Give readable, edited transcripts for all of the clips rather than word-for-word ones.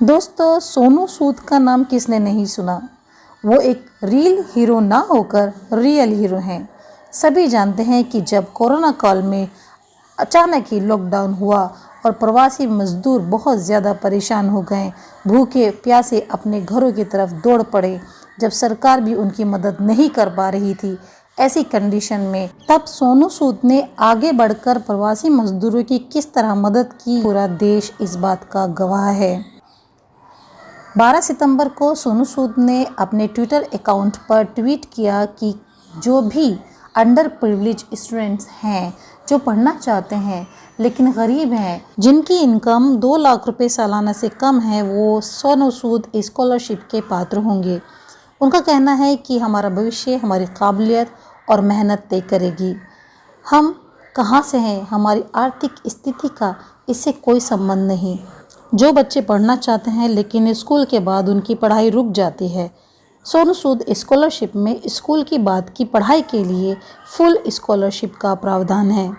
दोस्तों, सोनू सूद का नाम किसने नहीं सुना। वो एक रियल हीरो ना होकर रियल हीरो हैं। सभी जानते हैं कि जब कोरोना काल में अचानक ही लॉकडाउन हुआ और प्रवासी मजदूर बहुत ज़्यादा परेशान हो गए, भूखे प्यासे अपने घरों की तरफ दौड़ पड़े, जब सरकार भी उनकी मदद नहीं कर पा रही थी, ऐसी कंडीशन में तब सोनू सूद ने आगे बढ़कर प्रवासी मजदूरों की किस तरह मदद की, पूरा देश इस बात का गवाह है। 12 सितंबर को सोनू सूद ने अपने ट्विटर अकाउंट पर ट्वीट किया कि जो भी अंडर प्रिविलेज स्टूडेंट्स हैं, जो पढ़ना चाहते हैं लेकिन गरीब हैं, जिनकी इनकम 2 लाख रुपए सालाना से कम है, वो सोनू सूद स्कॉलरशिप के पात्र होंगे। उनका कहना है कि हमारा भविष्य हमारी काबिलियत और मेहनत तय करेगी। हम कहाँ से हैं, हमारी आर्थिक स्थिति का इससे कोई संबंध नहीं। जो बच्चे पढ़ना चाहते हैं लेकिन स्कूल के बाद उनकी पढ़ाई रुक जाती है, सोनू सूद स्कॉलरशिप में स्कूल की बाद की पढ़ाई के लिए फुल स्कॉलरशिप का प्रावधान है।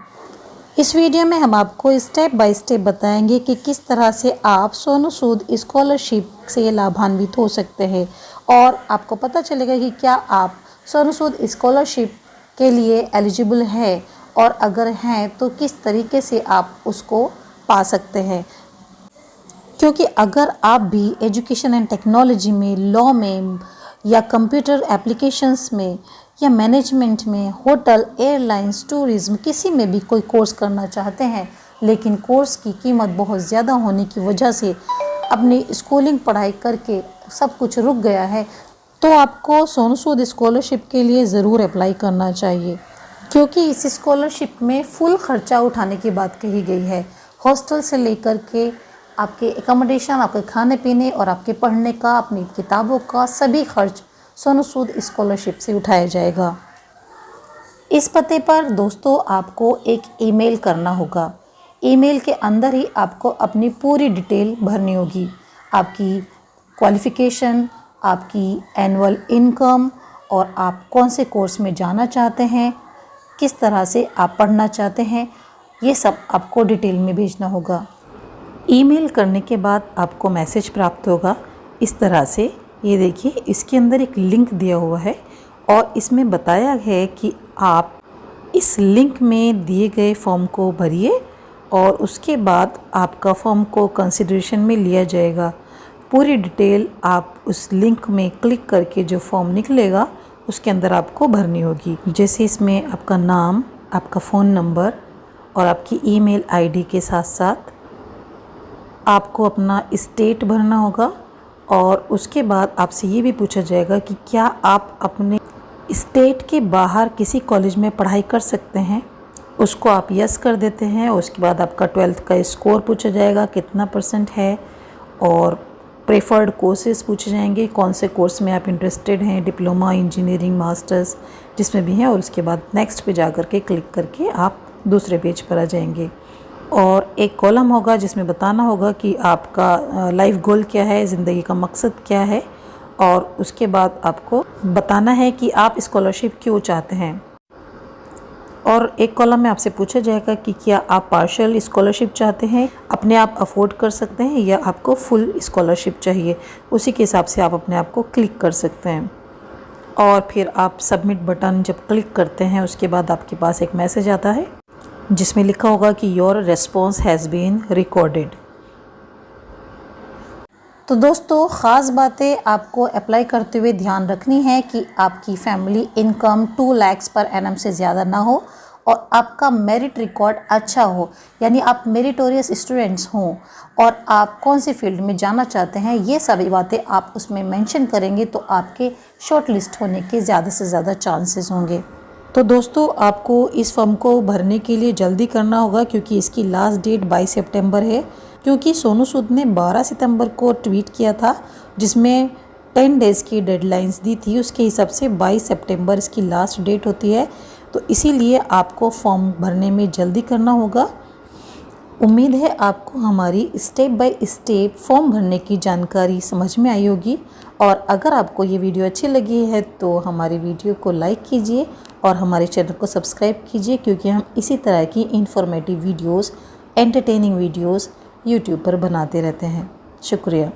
इस वीडियो में हम आपको स्टेप बाय स्टेप बताएंगे कि किस तरह से आप सोनू सूद स्कॉलरशिप से लाभान्वित हो सकते हैं और आपको पता चलेगा कि क्या आप सोनू सूद स्कॉलरशिप के लिए एलिजिबल है और अगर हैं तो किस तरीके से आप उसको पा सकते हैं। क्योंकि अगर आप भी एजुकेशन एंड टेक्नोलॉजी में, लॉ में या कंप्यूटर एप्लीकेशंस में या मैनेजमेंट में, होटल, एयरलाइंस, टूरिज्म, किसी में भी कोई कोर्स करना चाहते हैं लेकिन कोर्स की कीमत बहुत ज़्यादा होने की वजह से अपनी स्कूलिंग पढ़ाई करके सब कुछ रुक गया है, तो आपको सोनू सूद स्कॉलरशिप के लिए ज़रूर अप्लाई करना चाहिए। क्योंकि इस स्कॉलरशिप में फुल खर्चा उठाने की बात कही गई है। हॉस्टल से लेकर के आपके एकोमोडेशन, आपके खाने पीने और आपके पढ़ने का, अपनी किताबों का सभी खर्च सोनू सूद स्कॉलरशिप से उठाया जाएगा। इस पते पर दोस्तों आपको एक ईमेल करना होगा। ईमेल के अंदर ही आपको अपनी पूरी डिटेल भरनी होगी, आपकी क्वालिफ़िकेशन, आपकी एनुअल इनकम और आप कौन से कोर्स में जाना चाहते हैं, किस तरह से आप पढ़ना चाहते हैं, ये सब आपको डिटेल में भेजना होगा। ईमेल करने के बाद आपको मैसेज प्राप्त होगा इस तरह से। ये देखिए, इसके अंदर एक लिंक दिया हुआ है और इसमें बताया है कि आप इस लिंक में दिए गए फॉर्म को भरिए और उसके बाद आपका फॉर्म को कंसिडरेशन में लिया जाएगा। पूरी डिटेल आप उस लिंक में क्लिक करके जो फॉर्म निकलेगा उसके अंदर आपको भरनी होगी। जैसे इसमें आपका नाम, आपका फ़ोन नंबर और आपकी ईमेल आईडी के साथ साथ आपको अपना स्टेट भरना होगा और उसके बाद आपसे ये भी पूछा जाएगा कि क्या आप अपने स्टेट के बाहर किसी कॉलेज में पढ़ाई कर सकते हैं। उसको आप यस कर देते हैं। उसके बाद आपका 12th का स्कोर पूछा जाएगा, कितना % है, और प्रेफर्ड कोर्सेज पूछे जाएंगे, कौन से कोर्स में आप इंटरेस्टेड हैं, डिप्लोमा, इंजीनियरिंग, मास्टर्स जिसमें भी हैं, और उसके बाद नेक्स्ट पे जा कर के क्लिक करके आप दूसरे पेज पर आ जाएंगे। और एक कॉलम होगा जिसमें बताना होगा कि आपका लाइफ गोल क्या है, ज़िंदगी का मकसद क्या है, और उसके बाद आपको बताना है कि आप स्कॉलरशिप क्यों चाहते हैं। और एक कॉलम में आपसे पूछा जाएगा कि क्या आप पार्शियल स्कॉलरशिप चाहते हैं, अपने आप अफोर्ड कर सकते हैं, या आपको फुल स्कॉलरशिप चाहिए। उसी के हिसाब से आप अपने आप को क्लिक कर सकते हैं। और फिर आप सबमिट बटन जब क्लिक करते हैं उसके बाद आपके पास एक मैसेज आता है जिसमें लिखा होगा कि your response has been recorded. तो दोस्तों, ख़ास बातें आपको अप्लाई करते हुए ध्यान रखनी है कि आपकी family income 2 lakh per annum से ज़्यादा ना हो और आपका मेरिट रिकॉर्ड अच्छा हो, यानी आप मेरिटोरियस स्टूडेंट्स हों, और आप कौन सी फील्ड में जाना चाहते हैं, ये सभी बातें आप उसमें मेंशन करेंगे तो आपके शॉर्ट लिस्ट होने के ज़्यादा से ज़्यादा चांसेस होंगे। तो दोस्तों, आपको इस फॉर्म को भरने के लिए जल्दी करना होगा क्योंकि इसकी लास्ट डेट 22 सितंबर है। क्योंकि सोनू सूद ने 12 सितंबर को ट्वीट किया था जिसमें 10 डेज़ की डेडलाइंस दी थी, उसके हिसाब से 22 सितंबर इसकी लास्ट डेट होती है। तो इसीलिए आपको फॉर्म भरने में जल्दी करना होगा। उम्मीद है आपको हमारी स्टेप बाय स्टेप फॉर्म भरने की जानकारी समझ में आई होगी, और अगर आपको ये वीडियो अच्छी लगी है तो हमारी वीडियो को लाइक कीजिए और हमारे चैनल को सब्सक्राइब कीजिए, क्योंकि हम इसी तरह की informative videos, entertaining videos YouTube पर बनाते रहते हैं। शुक्रिया।